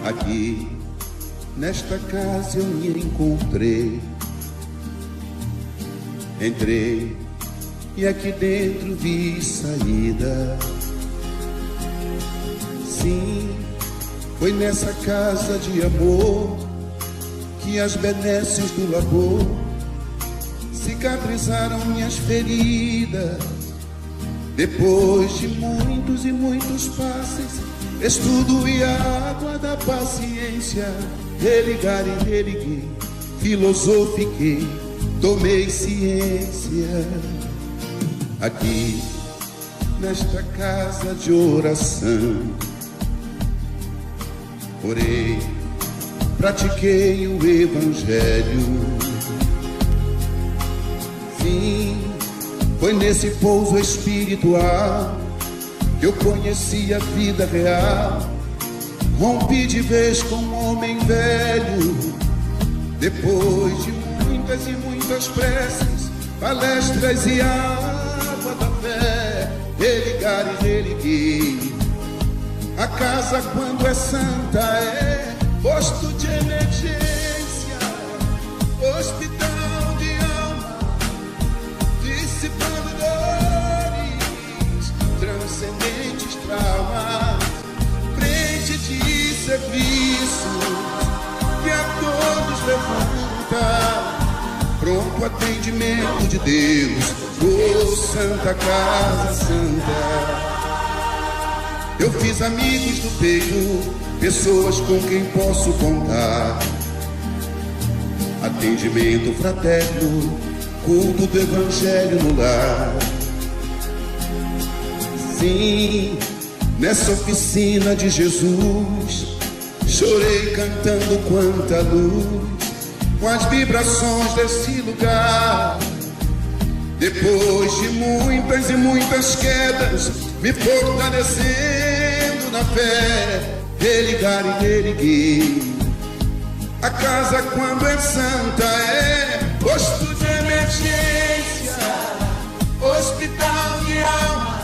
Aqui, nesta casa eu me encontrei. Entrei e aqui dentro vi saída. Sim, foi nessa casa de amor que as benesses do labor cicatrizaram minhas feridas. Depois de muitos e muitos passes, estudo e a água da paciência, religar e religuei, filosofiquei, tomei ciência. Aqui, nesta casa de oração, orei, pratiquei o Evangelho. Sim, foi nesse pouso espiritual que eu conheci a vida real. Rompi de vez com um homem velho. Depois de muitas e muitas preces, palestras e água da fé, religar e religuei. A casa, quando é santa, é posto de emergência, hospital de alma, dissipando dores, transcendentes traumas, frente de serviço que a todos levanta, pronto atendimento de Deus, oh Santa Casa Santa. Eu fiz amigos do peito, pessoas com quem posso contar, atendimento fraterno, culto do Evangelho no lar. Sim, nessa oficina de Jesus, chorei cantando quanta luz, com as vibrações desse lugar. Depois de muitas e muitas quedas, me fortalecendo na fé, religar e religuei. A casa, quando é santa, é posto de emergência, hospital de alma,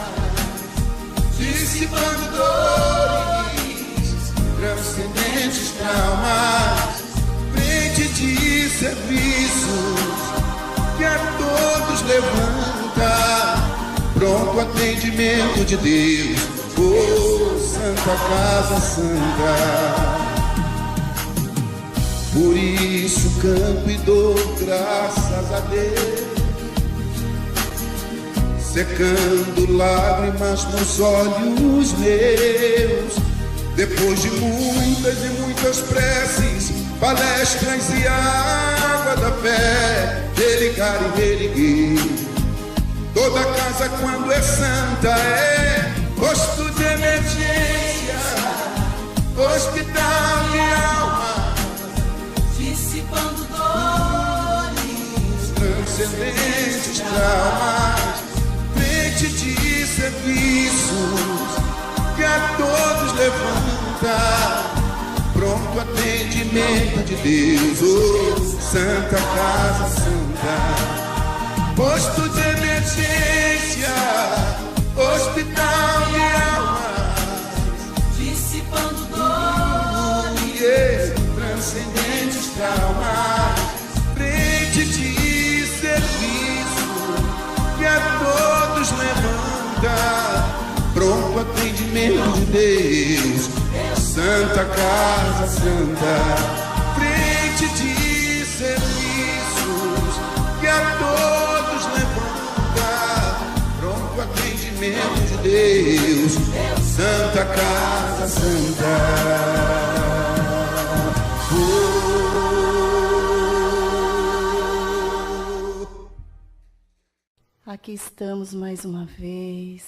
dissipando dores, transcendentes traumas, frente de serviços que a todos levanta, pronto atendimento de Deus, oh Santa Casa Santa. Por isso canto e dou graças a Deus, secando lágrimas nos olhos meus. Depois de muitas e muitas preces, palestras e água da fé, religar e religuei. Toda casa, quando é santa, é posto de emergência, hospital de alma, dissipando dores, transcendentes traumas, frente de serviços que a todos levanta, pronto atendimento de Deus, oh Santa Casa Santa. Posto de emergência, hospital de almas, dissipando dores, transcendentes traumas, frente de serviço que a todos levanta, pronto atendimento de Deus, Santa Casa Santa. Frente de serviços que a todos levanta, pronto atendimento de Deus, Santa Casa Santa. Aqui estamos mais uma vez,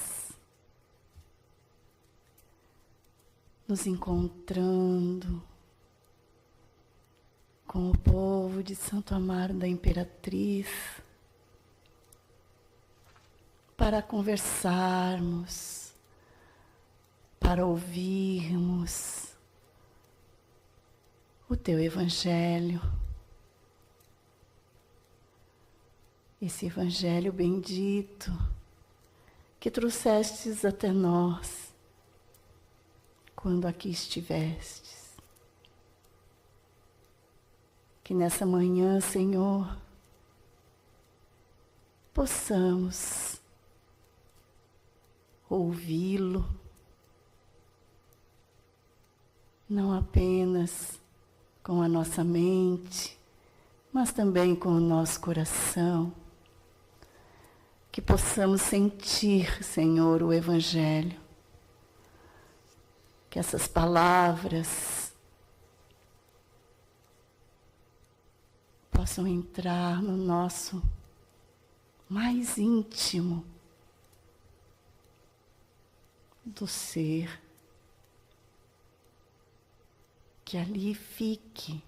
nos encontrando com o povo de Santo Amaro da Imperatriz, para conversarmos, para ouvirmos o teu Evangelho, esse Evangelho bendito que trouxestes até nós quando aqui estivestes. que nessa manhã, Senhor, possamos ouvi-lo, não apenas com a nossa mente, mas também com o nosso coração, que possamos sentir, Senhor, o Evangelho, que essas palavras possam entrar no nosso mais íntimo do ser, que ali fique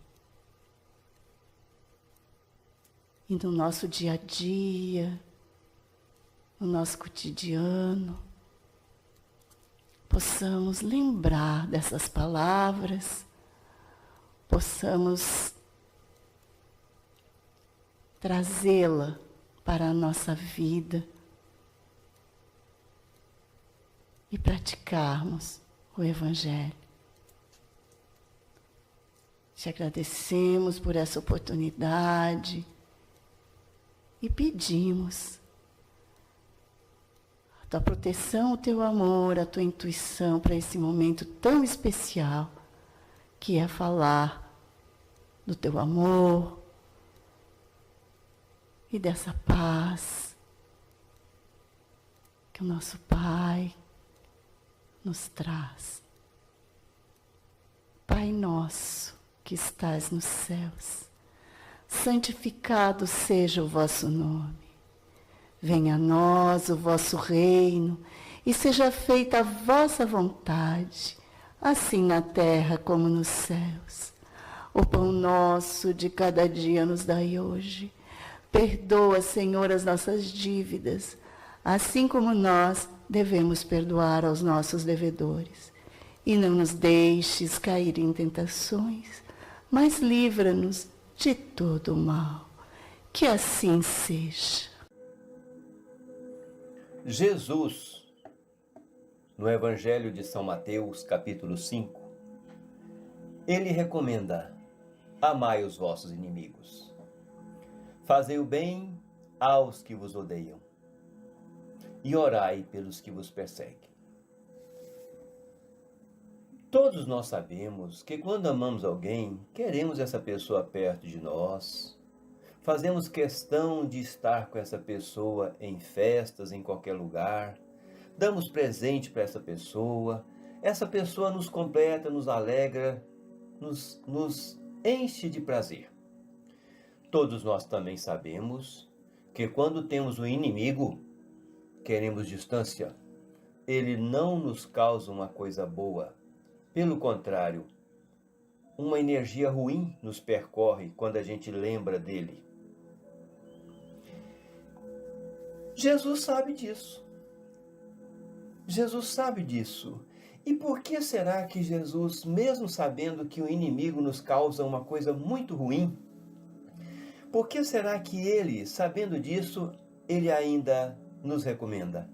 e no nosso dia a dia, no nosso cotidiano, possamos lembrar dessas palavras, possamos trazê-la para a nossa vida e praticarmos o Evangelho. Te agradecemos por essa oportunidade e pedimos a tua proteção, o teu amor, a tua intuição para esse momento tão especial que é falar do teu amor e dessa paz que o nosso Pai nos traz. Pai nosso que estás nos céus, santificado seja o vosso nome. Venha a nós o vosso reino e seja feita a vossa vontade, assim na terra como nos céus. O pão nosso de cada dia nos dai hoje. Perdoa, Senhor, as nossas dívidas, assim como nós devemos perdoar aos nossos devedores. E não nos deixes cair em tentações, mas livra-nos de todo o mal. Que assim seja. Jesus, no Evangelho de São Mateus, capítulo 5, ele recomenda: amai os vossos inimigos. Fazei o bem aos que vos odeiam e orai pelos que vos perseguem. Todos nós sabemos que quando amamos alguém, queremos essa pessoa perto de nós, fazemos questão de estar com essa pessoa em festas, em qualquer lugar, damos presente para essa pessoa nos completa, nos alegra, nos enche de prazer. Todos nós também sabemos que quando temos um inimigo, queremos distância. Ele não nos causa uma coisa boa. Pelo contrário, uma energia ruim nos percorre quando a gente lembra dele. Jesus sabe disso. Jesus sabe disso. E por que será que Jesus, mesmo sabendo que o inimigo nos causa uma coisa muito ruim, por que será que ele, sabendo disso, ele ainda nos recomenda: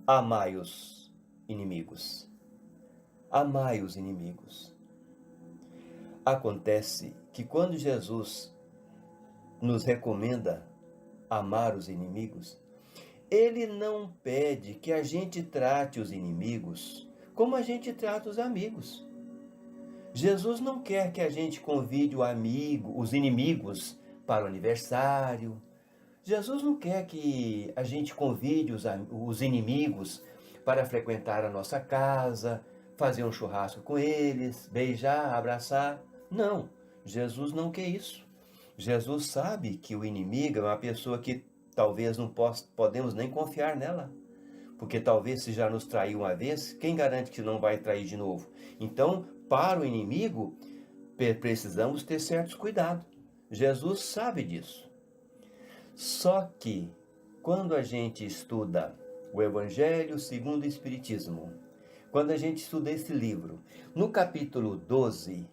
amai os inimigos? Amai os inimigos. Acontece que quando Jesus nos recomenda amar os inimigos, ele não pede que a gente trate os inimigos como a gente trata os amigos. Jesus não quer que a gente convide os inimigos para o aniversário. Jesus não quer que a gente convide os inimigos para frequentar a nossa casa, fazer um churrasco com eles, beijar, abraçar. Não, Jesus não quer isso. Jesus sabe que o inimigo é uma pessoa que talvez não podemos nem confiar nela. Porque talvez se já nos traiu uma vez, quem garante que não vai trair de novo? Então, para o inimigo, precisamos ter certos cuidados. Jesus sabe disso. Só que, quando a gente estuda o Evangelho segundo o Espiritismo, quando a gente estuda esse livro, no capítulo 12,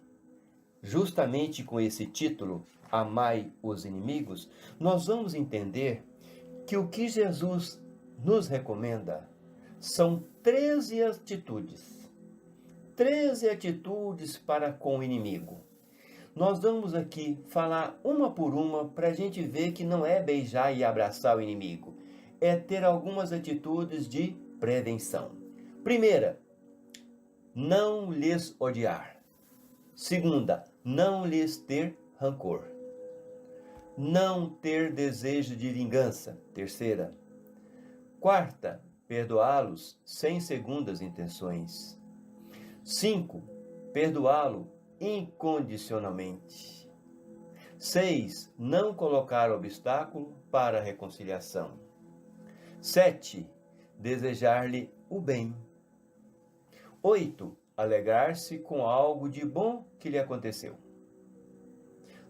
justamente com esse título, Amai os Inimigos, nós vamos entender que o que Jesus nos recomenda são 13 atitudes. 13 atitudes para com o inimigo. Nós vamos aqui falar uma por uma para a gente ver que não é beijar e abraçar o inimigo. É ter algumas atitudes de prevenção. Primeira, não lhes odiar. Segunda, não lhes ter rancor. Não ter desejo de vingança. Terceira. Quarta, perdoá-los sem segundas intenções. 5. Perdoá-lo incondicionalmente. 6. Não colocar obstáculo para a reconciliação. 7. Desejar-lhe o bem. 8. Alegrar-se com algo de bom que lhe aconteceu.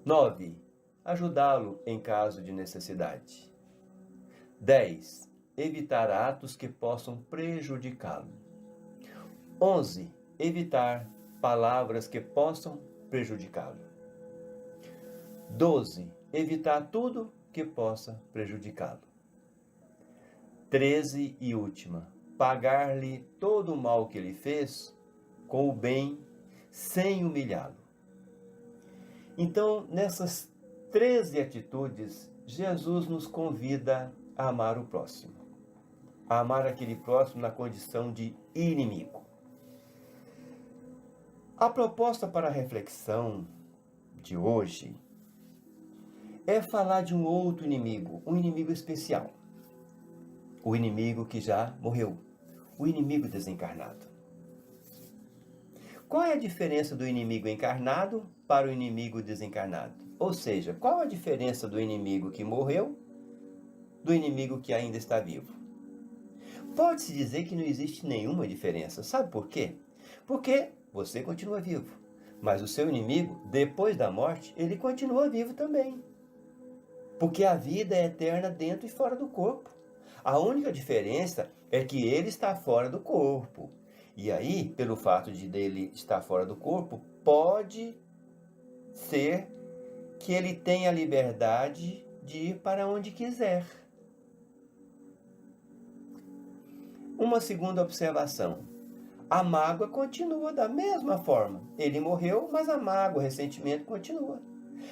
9. Ajudá-lo em caso de necessidade. 10. Evitar atos que possam prejudicá-lo. 11. Evitar palavras que possam prejudicá-lo. 12. Evitar tudo que possa prejudicá-lo. 13 e última. Pagar-lhe todo o mal que ele fez com o bem, sem humilhá-lo. Então, nessas 13 atitudes, Jesus nos convida a amar o próximo. A amar aquele próximo na condição de inimigo. A proposta para a reflexão de hoje é falar de um outro inimigo, um inimigo especial. O inimigo que já morreu, o inimigo desencarnado. Qual é a diferença do inimigo encarnado para o inimigo desencarnado? Ou seja, qual a diferença do inimigo que morreu do inimigo que ainda está vivo? Pode-se dizer que não existe nenhuma diferença. Sabe por quê? Porque você continua vivo, mas o seu inimigo, depois da morte, ele continua vivo também. Porque a vida é eterna dentro e fora do corpo. A única diferença é que ele está fora do corpo. E aí, pelo fato de dele estar fora do corpo, pode ser que ele tenha a liberdade de ir para onde quiser. Uma segunda observação. A mágoa continua da mesma forma. Ele morreu, mas a mágoa, o ressentimento continua.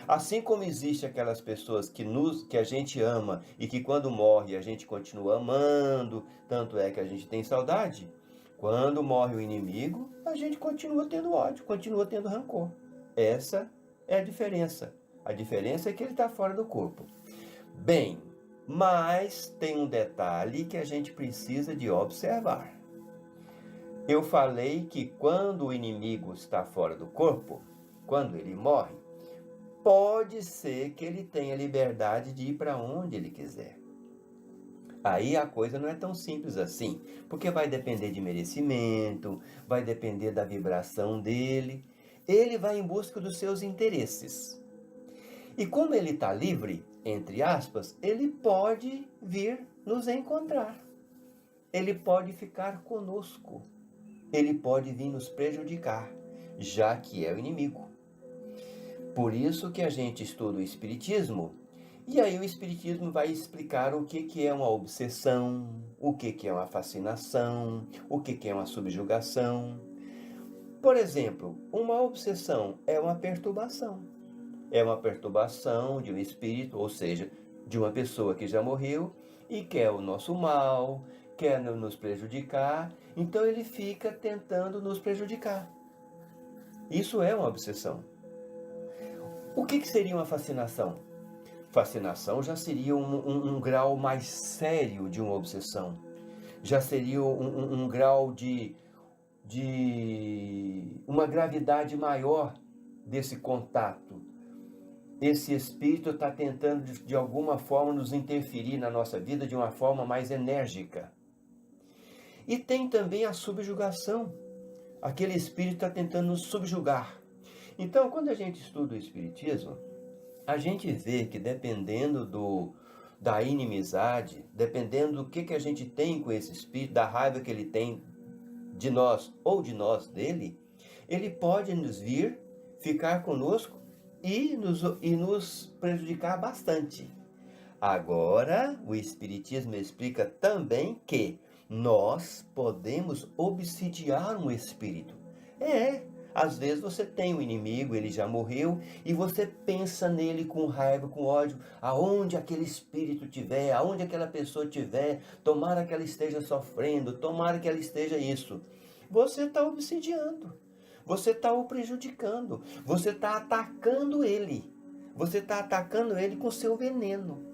Assim como existe aquelas pessoas que a gente ama e que quando morre a gente continua amando, tanto é que a gente tem saudade, quando morre o inimigo, a gente continua tendo ódio, continua tendo rancor. Essa é a diferença. A diferença é que ele está fora do corpo. Bem, mas tem um detalhe que a gente precisa de observar. Eu falei que quando o inimigo está fora do corpo, quando ele morre, pode ser que ele tenha liberdade de ir para onde ele quiser. Aí a coisa não é tão simples assim, porque vai depender de merecimento, vai depender da vibração dele. Ele vai em busca dos seus interesses. E como ele está livre, entre aspas, ele pode vir nos encontrar. Ele pode ficar conosco. Ele pode vir nos prejudicar, já que é o inimigo. Por isso que a gente estuda o Espiritismo, e aí o Espiritismo vai explicar o que é uma obsessão, o que é uma fascinação, o que é uma subjugação. Por exemplo, uma obsessão é uma perturbação. É uma perturbação de um espírito, ou seja, de uma pessoa que já morreu e quer o nosso mal, quer nos prejudicar, então ele fica tentando nos prejudicar. Isso é uma obsessão. O que seria uma fascinação? Fascinação já seria um grau mais sério de uma obsessão. Já seria um grau de uma gravidade maior desse contato. Esse espírito está tentando de alguma forma nos interferir na nossa vida de uma forma mais enérgica. E tem também a subjugação. Aquele espírito está tentando nos subjugar. Então, quando a gente estuda o Espiritismo, a gente vê que dependendo da inimizade, dependendo do que a gente tem com esse espírito, da raiva que ele tem de nós ou de nós dele, ele pode nos vir, ficar conosco e nos prejudicar bastante. Agora, o Espiritismo explica também que nós podemos obsidiar um espírito. Às vezes você tem um inimigo, ele já morreu, e você pensa nele com raiva, com ódio, aonde aquele espírito tiver, aonde aquela pessoa tiver, tomara que ela esteja sofrendo, tomara que ela esteja isso. Você está obsidiando, você está o prejudicando, você está atacando ele. Você está atacando ele com seu veneno.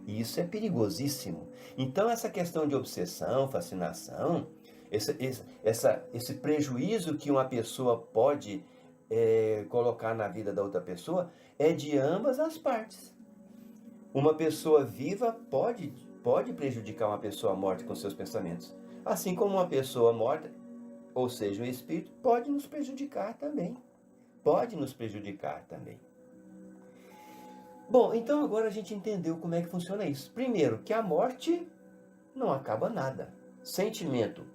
E isso é perigosíssimo. Então essa questão de obsessão, fascinação, esse prejuízo que uma pessoa pode colocar na vida da outra pessoa é de ambas as partes. Uma pessoa viva pode prejudicar uma pessoa morta com seus pensamentos. Assim como uma pessoa morta, ou seja, o espírito, pode nos prejudicar também. Pode nos prejudicar também. Bom, então agora a gente entendeu como é que funciona isso. Primeiro, que a morte não acaba nada. Sentimento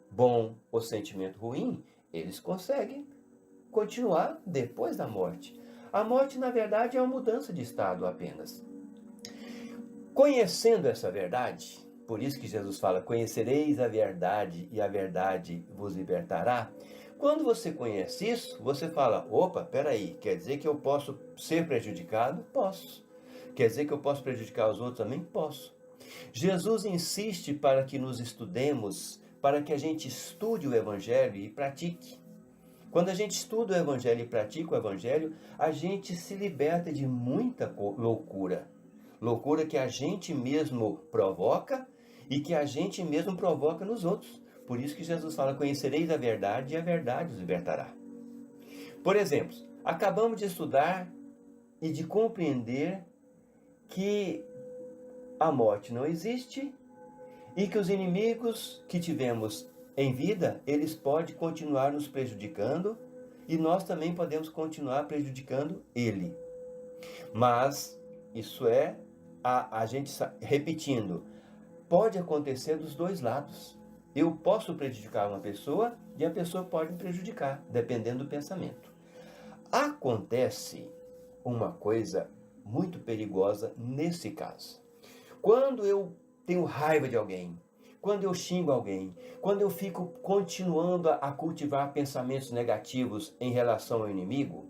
bom ou sentimento ruim, eles conseguem continuar depois da morte. A morte, na verdade, é uma mudança de estado apenas. Conhecendo essa verdade, por isso que Jesus fala, conhecereis a verdade e a verdade vos libertará. Quando você conhece isso, você fala, opa, peraí, quer dizer que eu posso ser prejudicado? Posso. Quer dizer que eu posso prejudicar os outros também? Posso. Jesus insiste para que nos estudemos, para que a gente estude o Evangelho e pratique. Quando a gente estuda o Evangelho e pratica o Evangelho, a gente se liberta de muita loucura. Loucura que a gente mesmo provoca e que a gente mesmo provoca nos outros. Por isso que Jesus fala, conhecereis a verdade e a verdade os libertará. Por exemplo, acabamos de estudar e de compreender que a morte não existe e que os inimigos que tivemos em vida, eles podem continuar nos prejudicando e nós também podemos continuar prejudicando ele. Mas isso é a gente repetindo, pode acontecer dos dois lados. Eu posso prejudicar uma pessoa e a pessoa pode me prejudicar, dependendo do pensamento. Acontece uma coisa muito perigosa nesse caso. Quando eu tenho raiva de alguém, quando eu xingo alguém, quando eu fico continuando a cultivar pensamentos negativos em relação ao inimigo,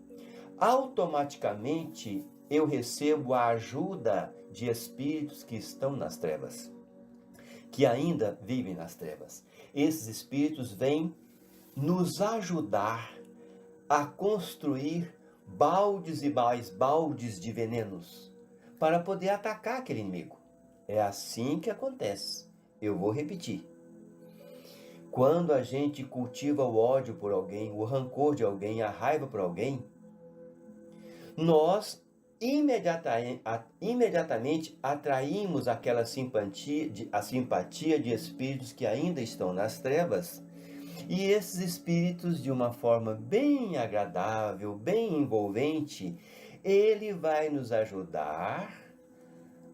automaticamente eu recebo a ajuda de espíritos que estão nas trevas, que ainda vivem nas trevas. Esses espíritos vêm nos ajudar a construir baldes e mais baldes de venenos para poder atacar aquele inimigo. É assim que acontece. Eu vou repetir. Quando a gente cultiva o ódio por alguém, o rancor de alguém, a raiva por alguém, nós imediatamente atraímos aquela simpatia de espíritos que ainda estão nas trevas, e esses espíritos, de uma forma bem agradável, bem envolvente, ele vai nos ajudar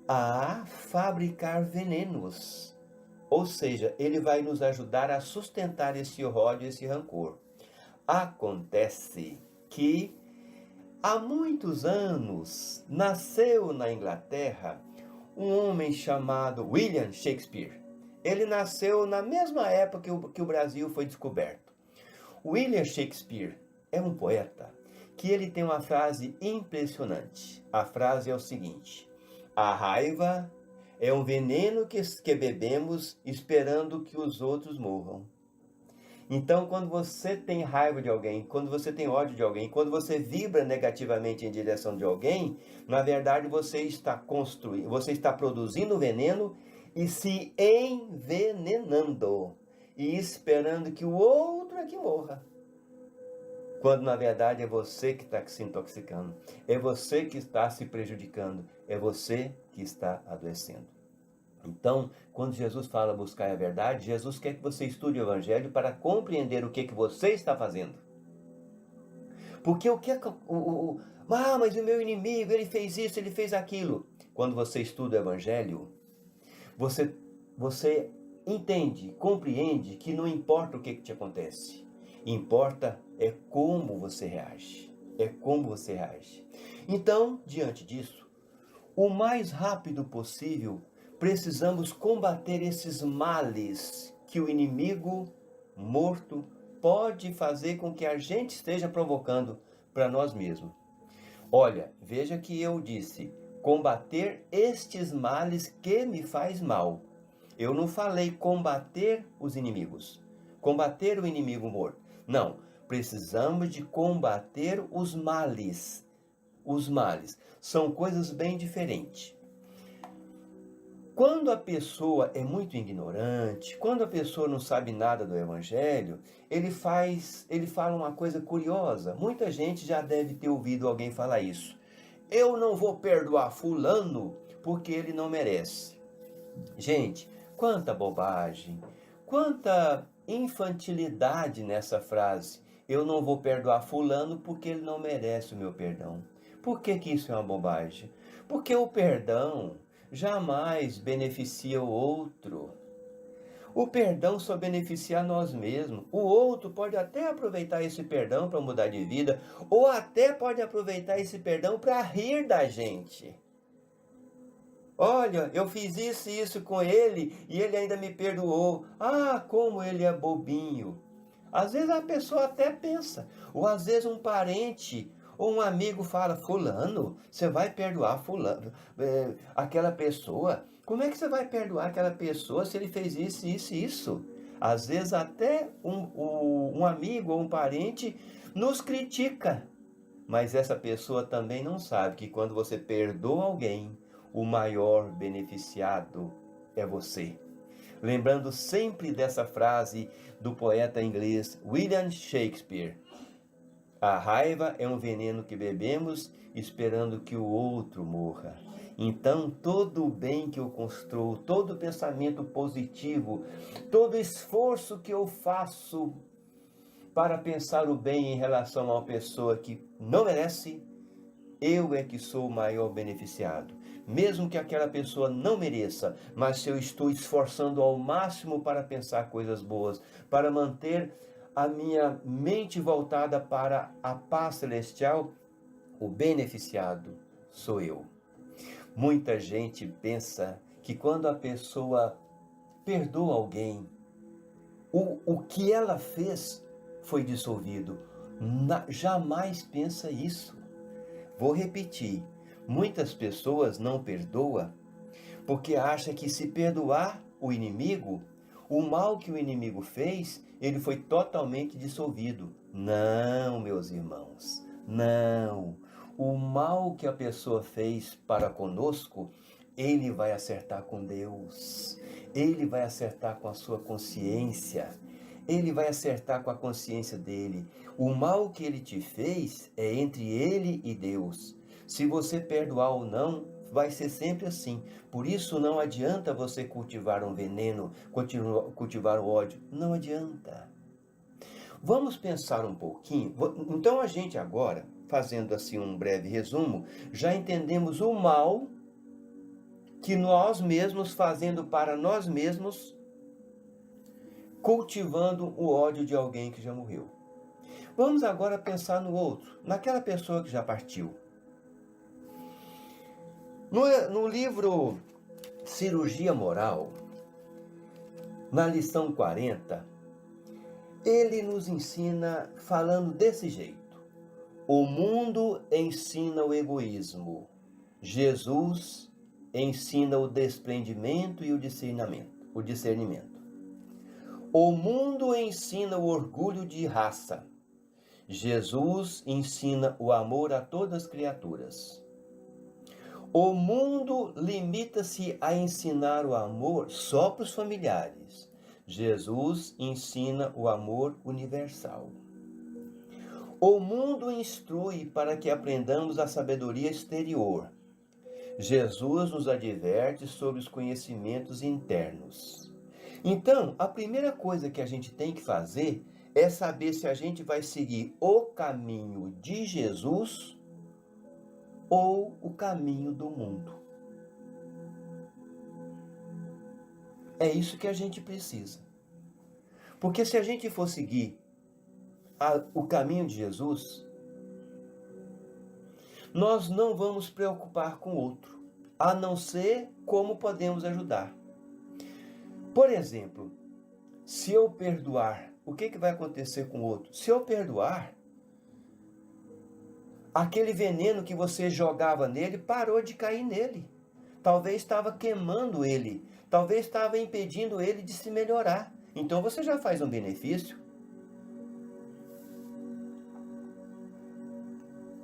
a fabricar venenos, ou seja, ele vai nos ajudar a sustentar esse ódio, esse rancor. Acontece que há muitos anos, nasceu na Inglaterra um homem chamado William Shakespeare. Ele nasceu na mesma época que o Brasil foi descoberto. William Shakespeare é um poeta que ele tem uma frase impressionante. A frase é o seguinte: a raiva é um veneno que bebemos esperando que os outros morram. Então, quando você tem raiva de alguém, quando você tem ódio de alguém, quando você vibra negativamente em direção de alguém, na verdade você está produzindo veneno e se envenenando e esperando que o outro é que morra. Quando na verdade é você que está se intoxicando, é você que está se prejudicando, é você que está adoecendo. Então, quando Jesus fala buscar a verdade, Jesus quer que você estude o Evangelho para compreender o que você está fazendo. Porque mas o meu inimigo, ele fez isso, ele fez aquilo. Quando você estuda o Evangelho, você entende, compreende que não importa o que te acontece. Importa é como você reage. É como você reage. Então, diante disso, o mais rápido possível, precisamos combater esses males que o inimigo morto pode fazer com que a gente esteja provocando para nós mesmos. Olha, veja que eu disse, combater estes males que me faz mal. Eu não falei combater os inimigos, combater o inimigo morto. Não, precisamos de combater os males. Os males são coisas bem diferentes. Quando a pessoa é muito ignorante, quando a pessoa não sabe nada do Evangelho, ele fala uma coisa curiosa. Muita gente já deve ter ouvido alguém falar isso. Eu não vou perdoar fulano porque ele não merece. Gente, quanta bobagem, quanta infantilidade nessa frase. Eu não vou perdoar fulano porque ele não merece o meu perdão. Por que isso é uma bobagem? Porque o perdão jamais beneficia o outro. O perdão só beneficia a nós mesmos. O outro pode até aproveitar esse perdão para mudar de vida, ou até pode aproveitar esse perdão para rir da gente. Olha, eu fiz isso e isso com ele e ele ainda me perdoou. Ah, como ele é bobinho. Às vezes a pessoa até pensa, ou às vezes um parente ou um amigo fala, fulano, você vai perdoar fulano, aquela pessoa? Como é que você vai perdoar aquela pessoa se ele fez isso, isso e isso? Às vezes até um amigo ou um parente nos critica. Mas essa pessoa também não sabe que quando você perdoa alguém, o maior beneficiado é você. Lembrando sempre dessa frase do poeta inglês William Shakespeare. A raiva é um veneno que bebemos esperando que o outro morra. Então, todo o bem que eu construo, todo o pensamento positivo, todo o esforço que eu faço para pensar o bem em relação a uma pessoa que não merece, eu é que sou o maior beneficiado. Mesmo que aquela pessoa não mereça, mas se eu estou esforçando ao máximo para pensar coisas boas, para manter a minha mente voltada para a paz celestial, o beneficiado sou eu. Muita gente pensa que quando a pessoa perdoa alguém, o que ela fez foi dissolvido. Jamais pensa isso. Vou repetir, muitas pessoas não perdoam porque acham que se perdoar o inimigo, o mal que o inimigo fez, ele foi totalmente dissolvido. Não, meus irmãos, não. O mal que a pessoa fez para conosco, ele vai acertar com Deus. Ele vai acertar com a sua consciência. Ele vai acertar com a consciência dele. O mal que ele te fez é entre ele e Deus. Se você perdoar ou não, vai ser sempre assim. Por isso não adianta você cultivar um veneno, cultivar o ódio. Não adianta. Vamos pensar um pouquinho. Então a gente agora, fazendo assim um breve resumo, já entendemos o mal que nós mesmos fazendo para nós mesmos, cultivando o ódio de alguém que já morreu. Vamos agora pensar no outro, naquela pessoa que já partiu. No livro Cirurgia Moral, na lição 40, ele nos ensina falando desse jeito. O mundo ensina o egoísmo. Jesus ensina o desprendimento e o discernimento. O mundo ensina o orgulho de raça. Jesus ensina o amor a todas as criaturas. O mundo limita-se a ensinar o amor só para os familiares. Jesus ensina o amor universal. O mundo instrui para que aprendamos a sabedoria exterior. Jesus nos adverte sobre os conhecimentos internos. Então, a primeira coisa que a gente tem que fazer é saber se a gente vai seguir o caminho de Jesus ou o caminho do mundo. É isso que a gente precisa. Porque se a gente for seguir o caminho de Jesus, nós não vamos preocupar com o outro, a não ser como podemos ajudar. Por exemplo, se eu perdoar o que vai acontecer com o outro? Se eu perdoar, aquele veneno que você jogava nele parou de cair nele. Talvez estava queimando ele, talvez estava impedindo ele de se melhorar. Então você já faz um benefício.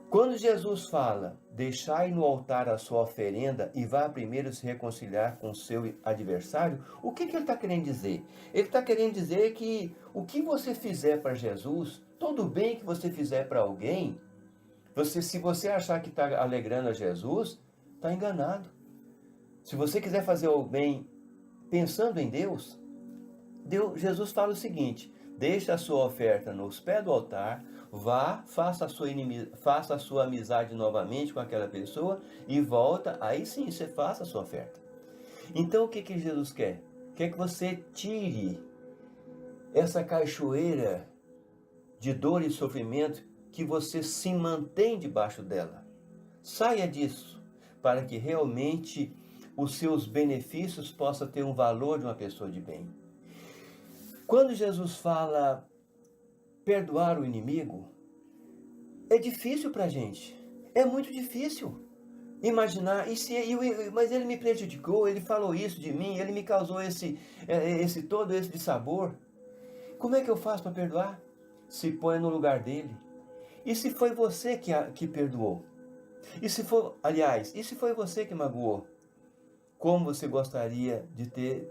Quando Jesus fala, deixai no altar a sua oferenda e vá primeiro se reconciliar com o seu adversário, o que ele está querendo dizer? Ele está querendo dizer que o que você fizer para Jesus, todo bem que você fizer para alguém, se você achar que está alegrando a Jesus, está enganado. Se você quiser fazer o bem pensando em Deus, Jesus fala o seguinte: deixa a sua oferta nos pés do altar, vá, faça a sua amizade novamente com aquela pessoa e volta, aí sim você faça a sua oferta. Então o que Jesus quer? Quer que você tire essa cachoeira de dor e sofrimento que você se mantém debaixo dela. Saia disso, para que realmente os seus benefícios possam ter um valor de uma pessoa de bem. Quando Jesus fala perdoar o inimigo, é difícil para a gente. É muito difícil imaginar. Mas ele me prejudicou, ele falou isso de mim, ele me causou esse dissabor. Como é que eu faço para perdoar? Se põe no lugar dele. E se foi você que perdoou? E se foi você que magoou? Como você gostaria de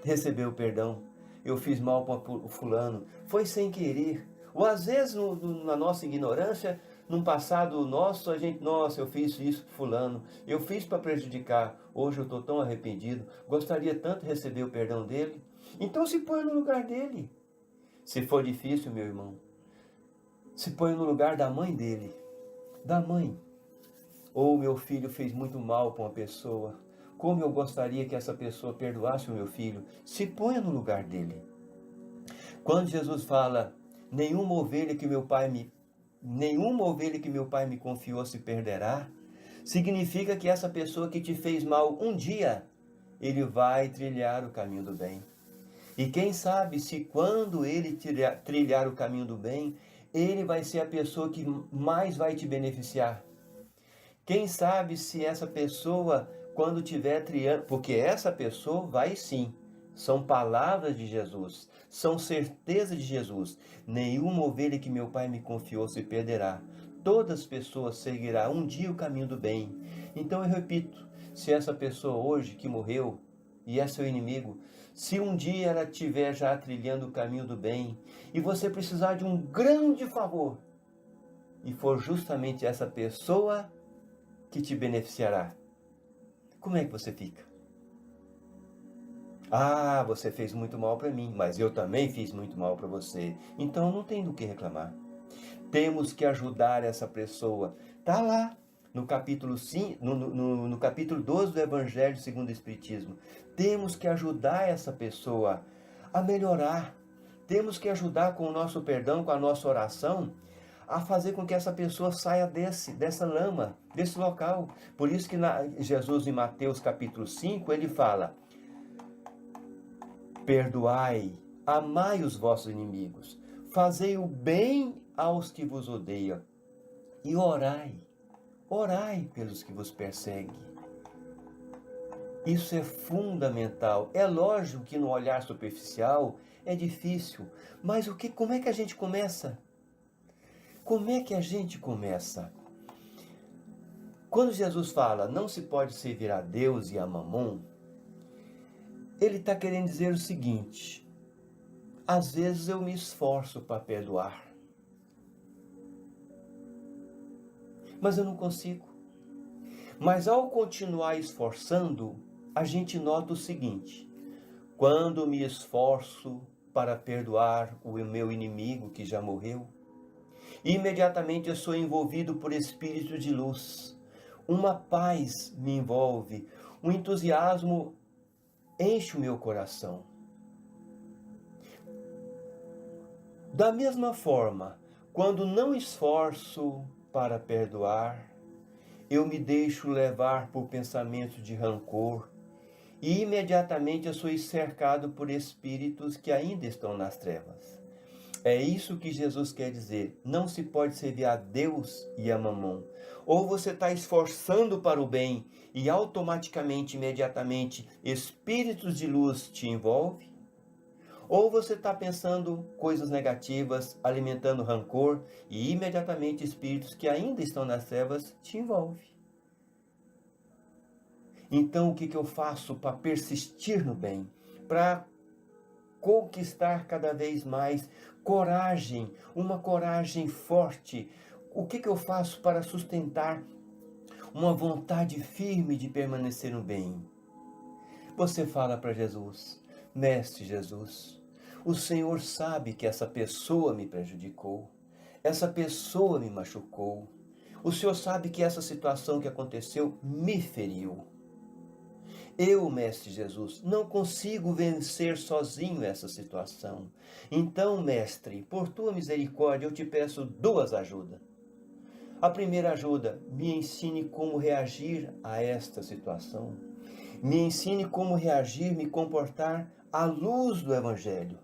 receber o perdão? Eu fiz mal para o fulano, foi sem querer. Ou às vezes, na nossa ignorância, num passado nosso, eu fiz isso para fulano, eu fiz para prejudicar, hoje eu estou tão arrependido, gostaria tanto de receber o perdão dele. Então se põe no lugar dele. Se for difícil, meu irmão, se põe no lugar da mãe dele, da mãe. Ou meu filho fez muito mal para uma pessoa, como eu gostaria que essa pessoa perdoasse o meu filho. Se ponha no lugar dele. Quando Jesus fala, nenhuma ovelha que meu pai me confiou se perderá, significa que essa pessoa que te fez mal um dia, ele vai trilhar o caminho do bem. E quem sabe se quando ele trilhar o caminho do bem, ele vai ser a pessoa que mais vai te beneficiar. Quem sabe se essa pessoa, quando estiver trilhando, porque essa pessoa vai sim, são palavras de Jesus, são certeza de Jesus. Nenhuma ovelha que meu pai me confiou se perderá. Todas as pessoas seguirão um dia o caminho do bem. Então eu repito, se essa pessoa hoje que morreu e é seu inimigo, se um dia ela estiver já trilhando o caminho do bem e você precisar de um grande favor, e for justamente essa pessoa que te beneficiará, como é que você fica? Ah, você fez muito mal para mim, mas eu também fiz muito mal para você. Então não tem do que reclamar. Temos que ajudar essa pessoa. Está lá no capítulo 5, no capítulo 12 do Evangelho segundo o Espiritismo. Temos que ajudar essa pessoa a melhorar. Temos que ajudar com o nosso perdão, com a nossa oração, a fazer com que essa pessoa saia dessa lama, desse local. Por isso que Jesus em Mateus capítulo 5, ele fala: perdoai, amai os vossos inimigos, fazei o bem aos que vos odeiam e orai pelos que vos perseguem. Isso é fundamental. É lógico que no olhar superficial é difícil, mas como é que a gente começa? Como é que a gente começa? Quando Jesus fala, não se pode servir a Deus e a Mamon, ele está querendo dizer o seguinte: às vezes eu me esforço para perdoar, mas eu não consigo. Mas ao continuar esforçando, a gente nota o seguinte: quando me esforço para perdoar o meu inimigo que já morreu, imediatamente eu sou envolvido por espírito de luz. Uma paz me envolve, um entusiasmo enche o meu coração. Da mesma forma, quando não esforço para perdoar, eu me deixo levar por pensamentos de rancor e imediatamente eu sou cercado por espíritos que ainda estão nas trevas. É isso que Jesus quer dizer. Não se pode servir a Deus e a mamão. Ou você está esforçando para o bem e automaticamente, imediatamente, espíritos de luz te envolvem. Ou você está pensando coisas negativas, alimentando rancor e imediatamente espíritos que ainda estão nas trevas te envolvem. Então o que eu faço para persistir no bem? Para conquistar cada vez mais coragem, uma coragem forte. O que eu faço para sustentar uma vontade firme de permanecer no bem? Você fala para Jesus: Mestre Jesus, o Senhor sabe que essa pessoa me prejudicou, essa pessoa me machucou. O Senhor sabe que essa situação que aconteceu me feriu. Eu, Mestre Jesus, não consigo vencer sozinho essa situação. Então, Mestre, por tua misericórdia, eu te peço 2 ajudas. A primeira ajuda, me ensine como reagir a esta situação. Me ensine como reagir, me comportar à luz do Evangelho.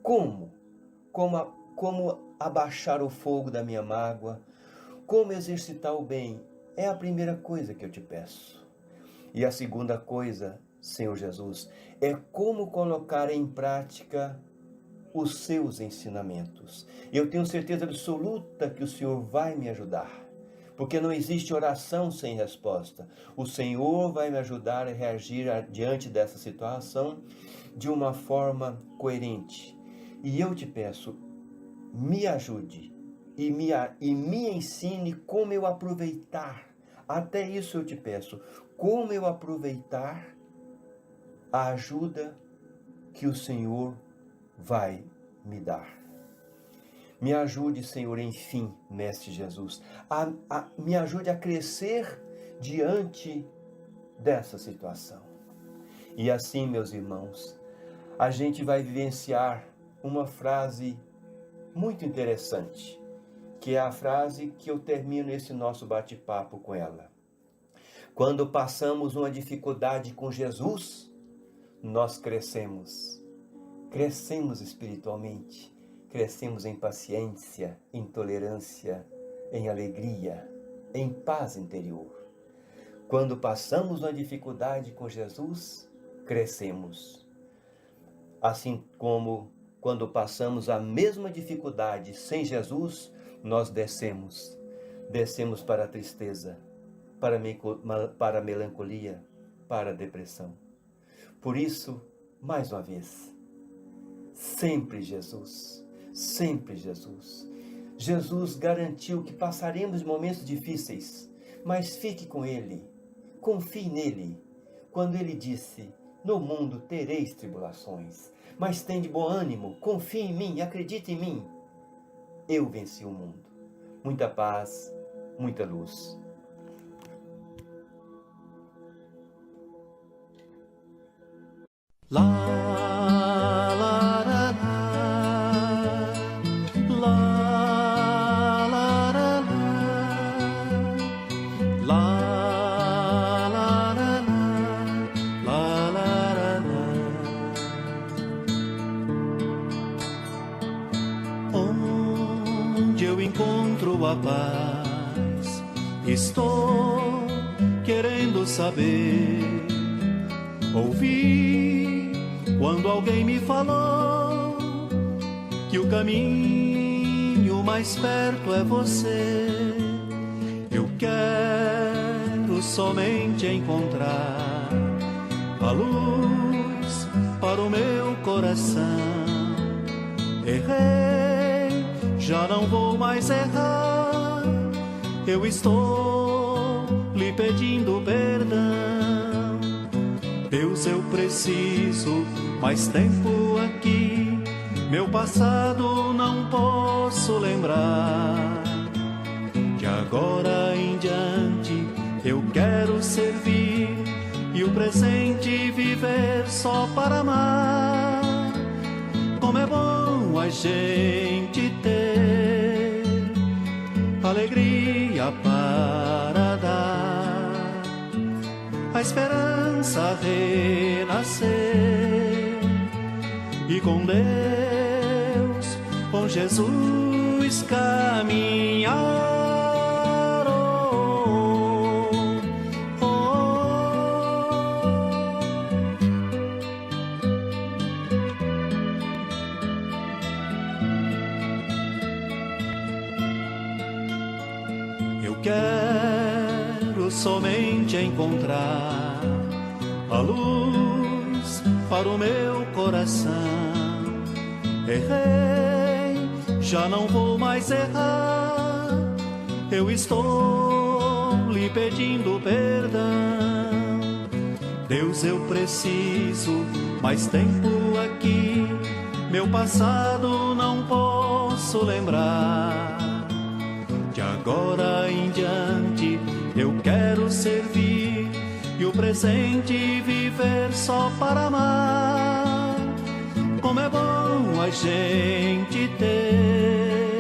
Como? Como abaixar o fogo da minha mágoa? Como exercitar o bem? É a primeira coisa que eu te peço. E a segunda coisa, Senhor Jesus, é como colocar em prática os seus ensinamentos. Eu tenho certeza absoluta que o Senhor vai me ajudar, porque não existe oração sem resposta. O Senhor vai me ajudar a reagir diante dessa situação de uma forma coerente. E eu te peço, me ajude e me ensine como eu aproveitar. Até isso eu te peço, como eu aproveitar a ajuda que o Senhor vai me dar. Me ajude, Senhor, enfim, Mestre Jesus, me ajude a crescer diante dessa situação. E assim, meus irmãos, a gente vai vivenciar uma frase muito interessante, que é a frase que eu termino esse nosso bate-papo com ela. Quando passamos uma dificuldade com Jesus, nós crescemos. Crescemos espiritualmente, crescemos em paciência, em tolerância, em alegria, em paz interior. Quando passamos uma dificuldade com Jesus, crescemos. Assim como quando passamos a mesma dificuldade sem Jesus, nós descemos. Descemos para a tristeza, para a melancolia, para a depressão. Por isso, mais uma vez, sempre Jesus, sempre Jesus. Jesus garantiu que passaremos momentos difíceis, mas fique com Ele, confie nele. Quando Ele disse, no mundo tereis tribulações, mas tende bom ânimo, confie em mim, acredite em mim. Eu venci o mundo. Muita paz, muita luz. La la la la, la la la la, la la la la, onde eu encontro a paz, estou querendo saber, ouvir. Quando alguém me falou que o caminho mais perto é você, eu quero somente encontrar a luz para o meu coração. Errei, já não vou mais errar, eu estou lhe pedindo perdão. Deus, eu preciso mais tempo aqui, meu passado não posso lembrar. De agora em diante eu quero servir e o presente viver só para amar. Como é bom a gente ter alegria para dar, a esperança renascer e com Deus Jesus caminhar. Quero somente encontrar a luz para o meu coração. Errei, já não vou mais errar. Eu estou lhe pedindo perdão. Deus, eu preciso mais tempo aqui. Meu passado não posso lembrar. De agora em diante eu quero servir e o presente viver só para amar. Como é bom a gente ter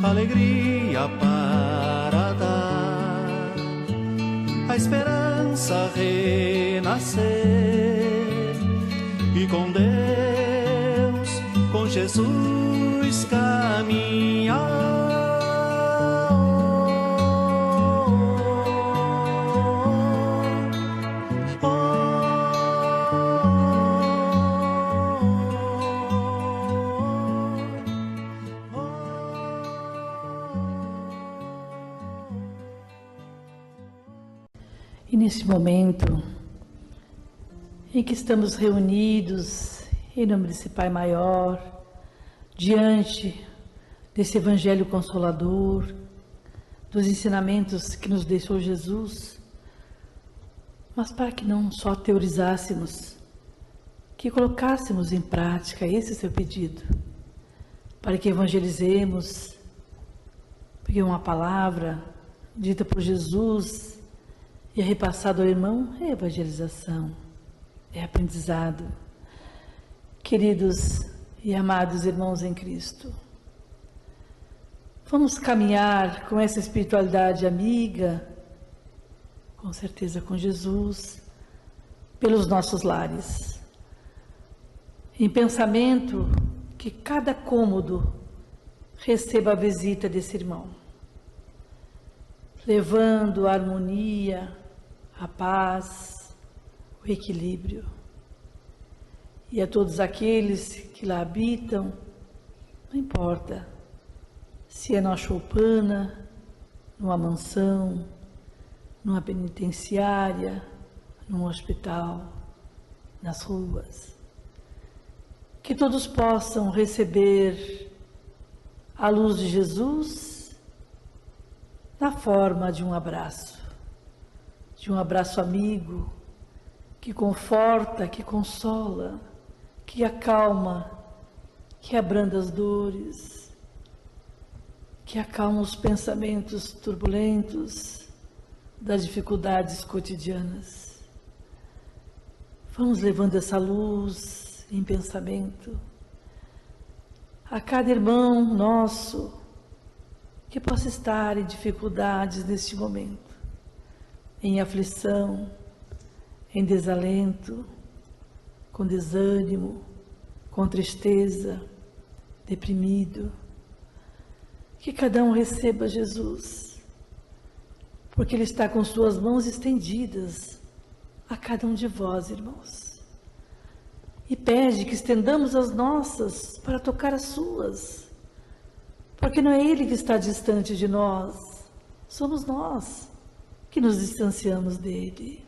alegria para dar, a esperança renascer e com Deus, com Jesus caminhar. E nesse momento em que estamos reunidos em nome desse Pai Maior, diante desse Evangelho Consolador, dos ensinamentos que nos deixou Jesus, mas para que não só teorizássemos, que colocássemos em prática esse seu pedido, para que evangelizemos, porque uma palavra dita por Jesus e é repassado ao irmão é evangelização, é aprendizado. Queridos e amados irmãos em Cristo, vamos caminhar com essa espiritualidade amiga, com certeza com Jesus, pelos nossos lares. Em pensamento que cada cômodo receba a visita desse irmão, levando a harmonia, a paz, o equilíbrio. E a todos aqueles que lá habitam, não importa se é numa choupana, numa mansão, numa penitenciária, num hospital, nas ruas, que todos possam receber a luz de Jesus na forma de um abraço amigo, que conforta, que consola, que acalma, que abranda as dores, que acalma os pensamentos turbulentos das dificuldades cotidianas. Vamos levando essa luz em pensamento a cada irmão nosso que possa estar em dificuldades neste momento, em aflição, em desalento, com desânimo, com tristeza, deprimido. Que cada um receba Jesus, porque Ele está com suas mãos estendidas a cada um de vós, irmãos. E pede que estendamos as nossas para tocar as suas, porque não é Ele que está distante de nós, somos nós que nos distanciamos dele.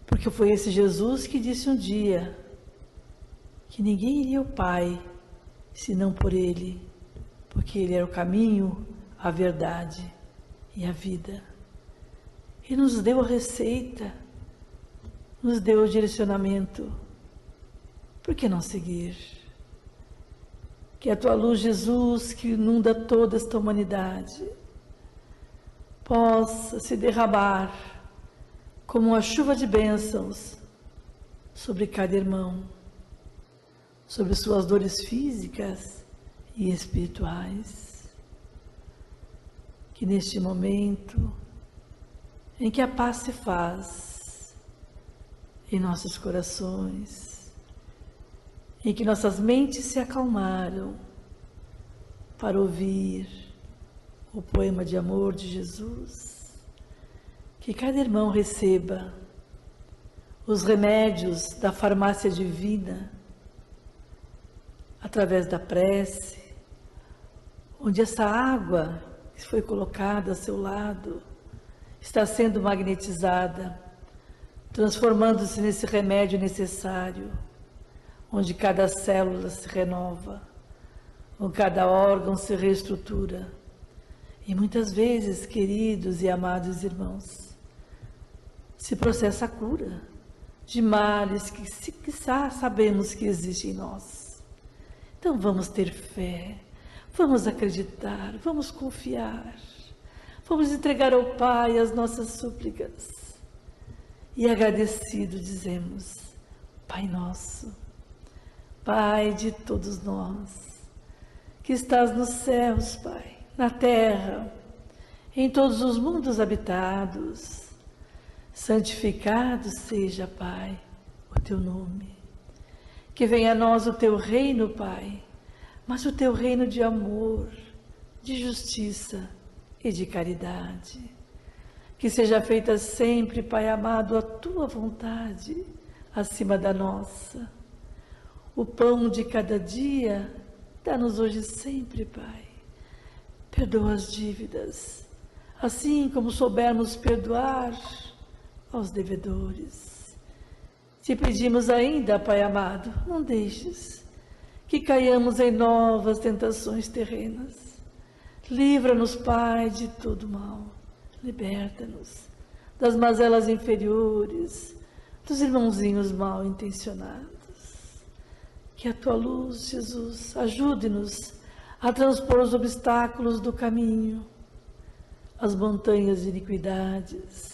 Porque foi esse Jesus que disse um dia que ninguém iria ao Pai senão por Ele, porque Ele era o caminho, a verdade e a vida. Ele nos deu a receita, nos deu o direcionamento. Por que não seguir? Que a tua luz, Jesus, que inunda toda esta humanidade, possa se derramar como uma chuva de bênçãos sobre cada irmão, sobre suas dores físicas e espirituais. Que neste momento em que a paz se faz em nossos corações, em que nossas mentes se acalmaram para ouvir o poema de amor de Jesus, que cada irmão receba os remédios da farmácia divina através da prece, onde essa água que foi colocada a seu lado está sendo magnetizada, transformando-se nesse remédio necessário, onde cada célula se renova, onde cada órgão se reestrutura. E muitas vezes, queridos e amados irmãos, se processa a cura de males que sabemos que existem em nós. Então vamos ter fé, vamos acreditar, vamos confiar, vamos entregar ao Pai as nossas súplicas. E agradecido dizemos: Pai nosso, Pai de todos nós, que estás nos céus, Pai, na terra, em todos os mundos habitados, santificado seja, Pai, o teu nome. Que venha a nós o teu reino, Pai, mas o teu reino de amor, de justiça e de caridade. Que seja feita sempre, Pai amado, a tua vontade acima da nossa. O pão de cada dia dá-nos hoje sempre, Pai. Perdoa as dívidas, assim como soubermos perdoar aos devedores. Te pedimos ainda, Pai amado, não deixes que caiamos em novas tentações terrenas. Livra-nos, Pai, de todo mal. Liberta-nos das mazelas inferiores, dos irmãozinhos mal intencionados. Que a tua luz, Jesus, ajude-nos a transpor os obstáculos do caminho, as montanhas de iniquidades.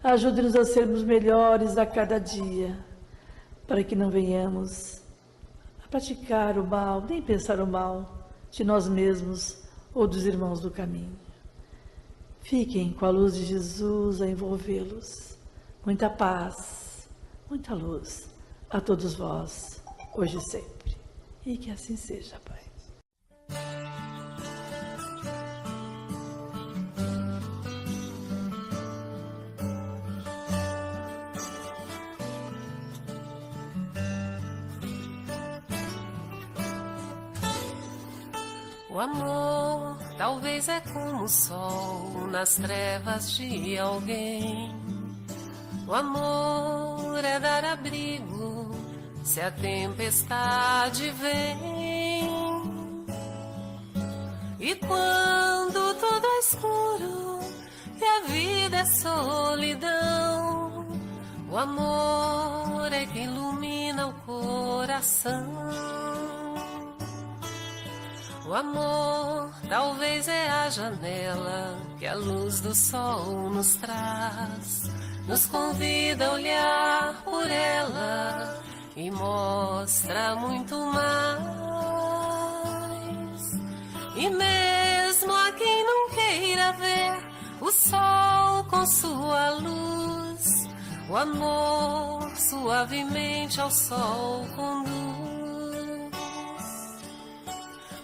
Ajude-nos a sermos melhores a cada dia, para que não venhamos a praticar o mal, nem pensar o mal de nós mesmos ou dos irmãos do caminho. Fiquem com a luz de Jesus a envolvê-los. Muita paz, muita luz a todos vós, hoje e sempre. E que assim seja, Pai. O amor talvez é como o sol nas trevas de alguém. O amor é dar abrigo se a tempestade vem. E quando tudo é escuro e a vida é solidão, o amor é que ilumina o coração. O amor talvez é a janela que a luz do sol nos traz, nos convida a olhar por ela e mostra muito mais. E mesmo a quem não queira ver o sol com sua luz, o amor suavemente ao sol conduz.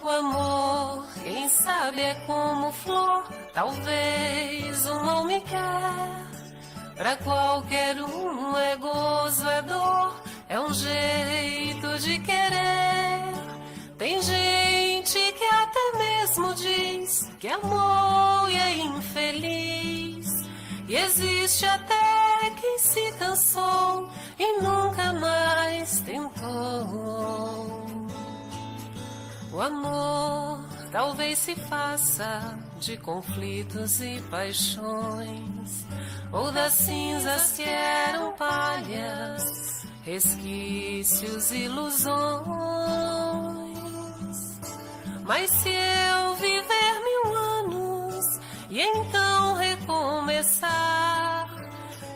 O amor, quem sabe, é como flor, talvez o mal me quer. Pra qualquer um é gozo, é dor, é um jeito de querer. Tem gente que até mesmo diz que amou e é infeliz. E existe até quem se cansou e nunca mais tentou. O amor talvez se faça de conflitos e paixões, ou das cinzas que eram palhas, resquícios, ilusões. Mas se eu viver 1000 anos e então recomeçar,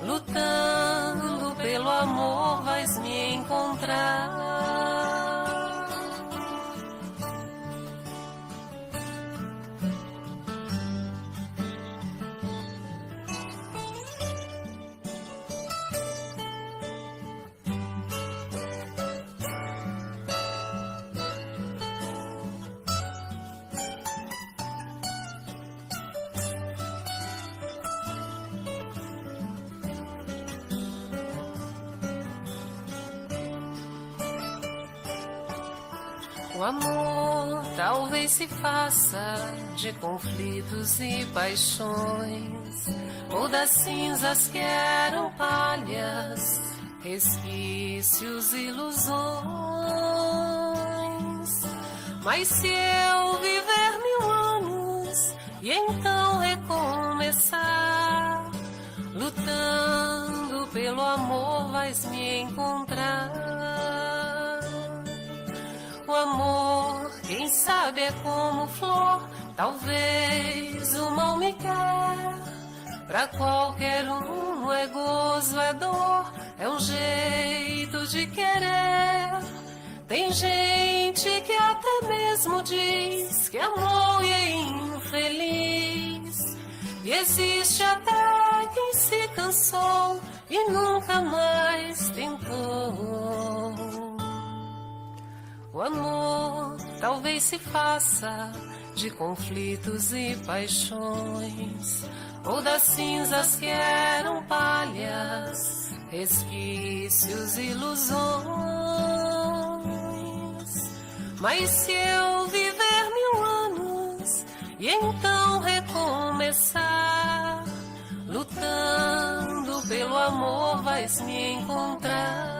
lutando pelo amor vais me encontrar. O amor talvez se faça de conflitos e paixões, ou das cinzas que eram palhas, resquícios, ilusões. Mas se eu viver 1000 anos e então recomeçar, lutando pelo amor vais me encontrar. O amor, quem sabe, é como flor, talvez o mal me quer. Pra qualquer um é gozo, é dor, é um jeito de querer. Tem gente que até mesmo diz que amou e é infeliz. E existe até quem se cansou e nunca mais tentou. O amor talvez se faça de conflitos e paixões, ou das cinzas que eram palhas, resquícios, ilusões. Mas se eu viver 1000 anos e então recomeçar, lutando pelo amor vais me encontrar.